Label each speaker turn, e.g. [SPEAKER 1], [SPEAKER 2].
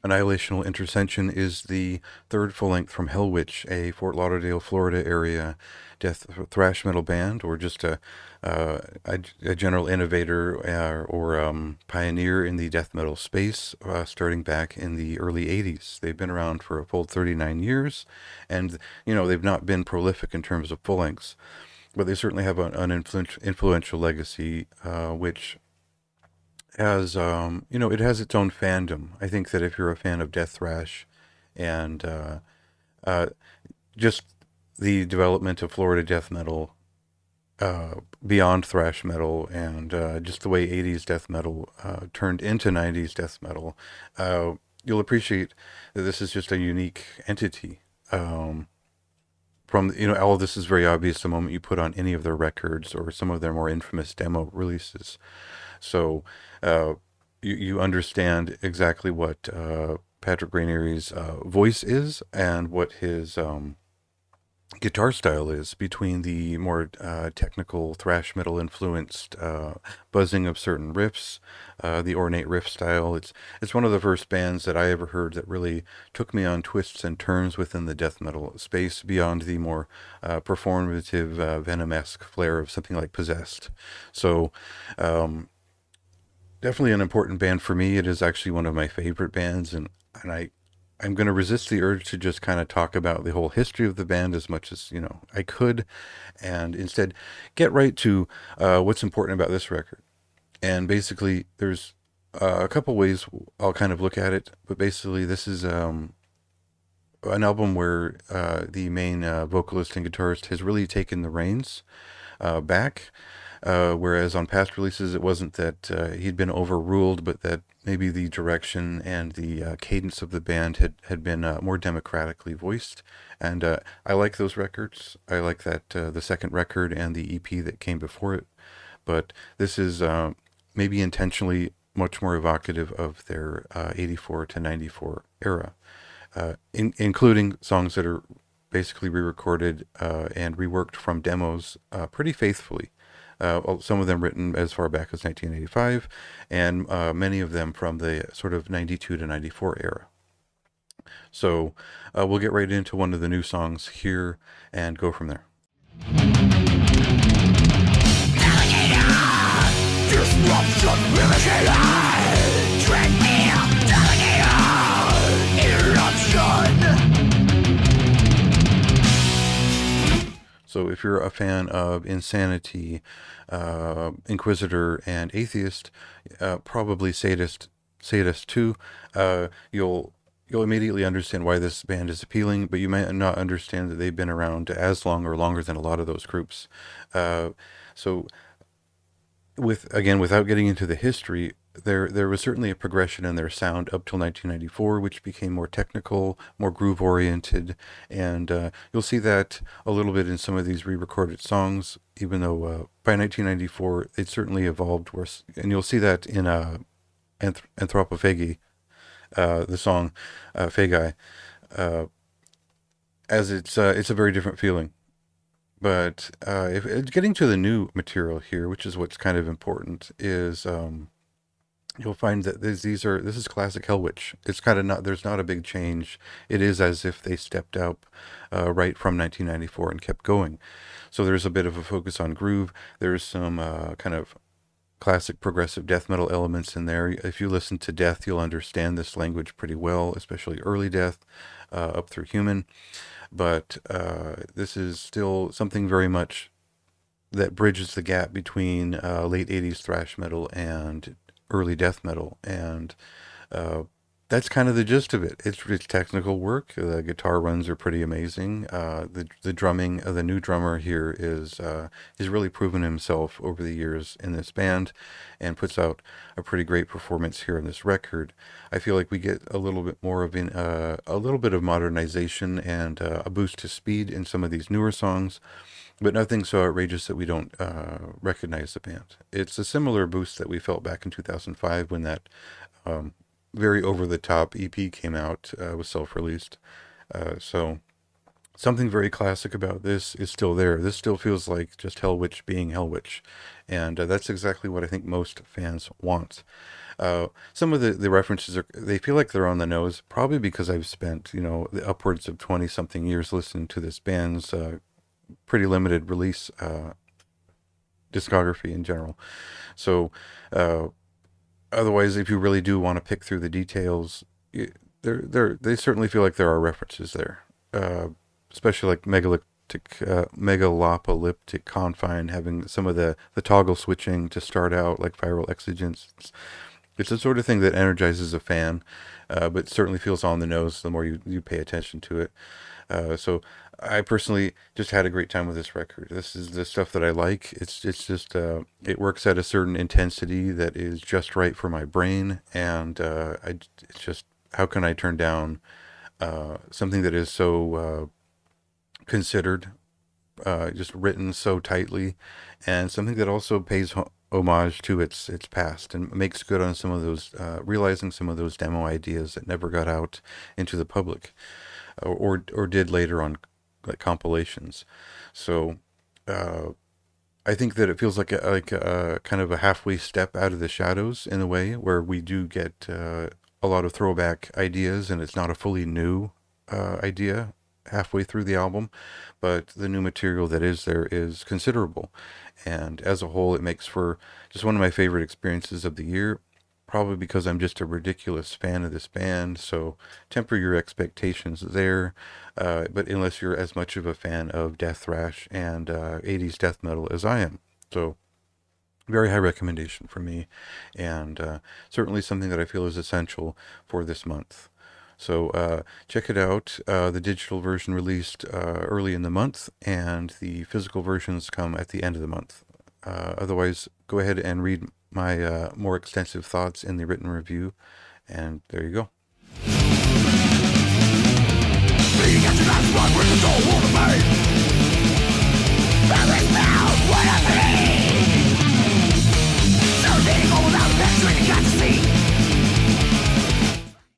[SPEAKER 1] Annihilational Intercention is the third full length from Hellwitch, a Fort Lauderdale, Florida area death thrash metal band, or just a general innovator or pioneer in the death metal space, starting back in the early 80s. They've been around for a full 39 years, and they've not been prolific in terms of full lengths, but they certainly have an influential legacy, which has it has its own fandom. I think that if you're a fan of death thrash and uh, just the development of Florida death metal, beyond thrash metal, and just the way 80s death metal turned into 90s death metal, you'll appreciate that this is just a unique entity. From all of this is very obvious the moment you put on any of their records or some of their more infamous demo releases. So you understand exactly what Patrick Rainieri's voice is and what his guitar style is, between the more technical thrash metal influenced buzzing of certain riffs, the ornate riff style. It's one of the first bands that I ever heard that really took me on twists and turns within the death metal space beyond the more performative Venom-esque flair of something like Possessed. So definitely an important band for me. It is actually one of my favorite bands, and I'm going to resist the urge to just kind of talk about the whole history of the band as much as I could, and instead get right to what's important about this record. And basically, there's a couple ways I'll kind of look at it, but basically, this is an album where the main vocalist and guitarist has really taken the reins back. Whereas on past releases, it wasn't that he'd been overruled, but that maybe the direction and the cadence of the band had been more democratically voiced. And I like those records. I like that the second record and the EP that came before it. But this is maybe intentionally much more evocative of their 84 to 94 era, including songs that are basically re-recorded and reworked from demos pretty faithfully. Some of them written as far back as 1985, and many of them from the sort of 92 to 94 era. So we'll get right into one of the new songs here and go from there. Disruption, So if you're a fan of Insanity, Inquisitor, and Atheist, probably Sadist too, you'll immediately understand why this band is appealing, but you might not understand that they've been around as long or longer than a lot of those groups. So without getting into the history, there was certainly a progression in their sound up till 1994, which became more technical, more groove oriented, and you'll see that a little bit in some of these re-recorded songs. Even though by 1994 it certainly evolved worse, and you'll see that in Anthropophagy, the song Phagai, as it's a very different feeling. But if getting to the new material here, which is what's kind of important, is you'll find that this is classic Hellwitch. It's kind of not, there's not a big change. It is as if they stepped up right from 1994 and kept going. So there's a bit of a focus on groove. There's some kind of classic progressive death metal elements in there. If you listen to Death, you'll understand this language pretty well, especially early Death, up through Human. But this is still something very much that bridges the gap between late 80s thrash metal and early death metal, and that's kind of the gist of it. It's technical work. The guitar runs are pretty amazing. The drumming, the new drummer here is really proven himself over the years in this band, and puts out a pretty great performance here on this record. I feel like we get a little bit more of a little bit of modernization and a boost to speed in some of these newer songs, but nothing so outrageous that we don't recognize the band. It's a similar boost that we felt back in 2005 when that very over-the-top EP came out, was self-released. So something very classic about this is still there. This still feels like just Hellwitch being Hellwitch, and that's exactly what I think most fans want. Some of the references they feel like they're on the nose, probably because I've spent, the upwards of 20 something years listening to this band's pretty limited release discography in general. So, uh, otherwise, if you really do want to pick through the details, they certainly feel like there are references there, uh, especially like megalopolyptic confine, having some of the toggle switching to start out, like viral exigence. It's the sort of thing that energizes a fan, but certainly feels on the nose the more you pay attention to it. So I personally just had a great time with this record. This is the stuff that I like. It's just it works at a certain intensity that is just right for my brain, and it's just, how can I turn down something that is so considered, just written so tightly, and something that also pays homage to its past and makes good on some of those, realizing some of those demo ideas that never got out into the public, or did later on, like compilations. So I think that it feels like a kind of a halfway step out of the shadows in a way, where we do get a lot of throwback ideas, and it's not a fully new idea halfway through the album, but the new material that is there is considerable. And as a whole, it makes for just one of my favorite experiences of the year, probably because I'm just a ridiculous fan of this band. So temper your expectations there. But unless you're as much of a fan of death thrash and 80s death metal as I am. So very high recommendation for me, and certainly something that I feel is essential for this month. So check it out. The digital version released early in the month, and the physical versions come at the end of the month. Otherwise, go ahead and read my more extensive thoughts in the written review, and there you go. Being at your last one with the soul of me.